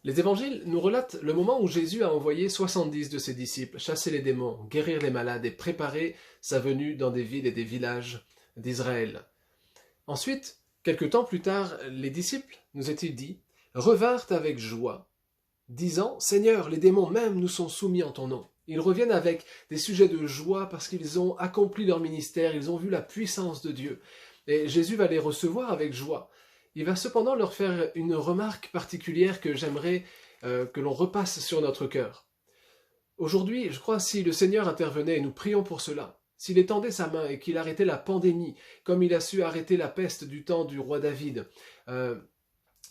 Les évangiles nous relatent le moment où Jésus a envoyé 70 de ses disciples chasser les démons, guérir les malades et préparer sa venue dans des villes et des villages d'Israël. Ensuite, quelque temps plus tard, les disciples, nous est-il dit, revinrent avec joie, disant « Seigneur, les démons même nous sont soumis en ton nom ». Ils reviennent avec des sujets de joie parce qu'ils ont accompli leur ministère, ils ont vu la puissance de Dieu. Et Jésus va les recevoir avec joie. Il va cependant leur faire une remarque particulière que j'aimerais que l'on repasse sur notre cœur. Aujourd'hui, je crois, si le Seigneur intervenait, et nous prions pour cela, s'il étendait sa main et qu'il arrêtait la pandémie, comme il a su arrêter la peste du temps du roi David,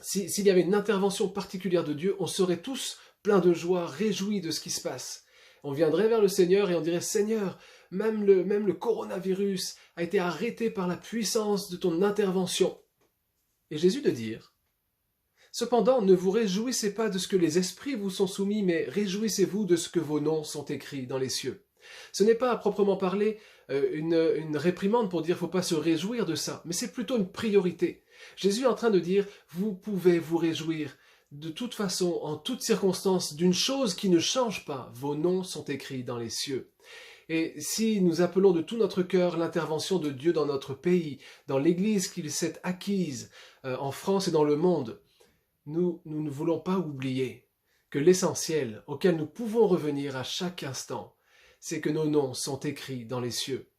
s'il y avait une intervention particulière de Dieu, on serait tous pleins de joie, réjouis de ce qui se passe. On viendrait vers le Seigneur et on dirait « Seigneur, même le coronavirus a été arrêté par la puissance de ton intervention. » Et Jésus de dire « Cependant, ne vous réjouissez pas de ce que les esprits vous sont soumis, mais réjouissez-vous de ce que vos noms sont écrits dans les cieux. » Ce n'est pas à proprement parler une réprimande pour dire qu'il ne faut pas se réjouir de ça, mais c'est plutôt une priorité. Jésus est en train de dire « Vous pouvez vous réjouir de toute façon, en toutes circonstances, d'une chose qui ne change pas. Vos noms sont écrits dans les cieux. » Et si nous appelons de tout notre cœur l'intervention de Dieu dans notre pays, dans l'Église qu'il s'est acquise en France et dans le monde, nous ne voulons pas oublier que l'essentiel auquel nous pouvons revenir à chaque instant, c'est que nos noms sont écrits dans les cieux.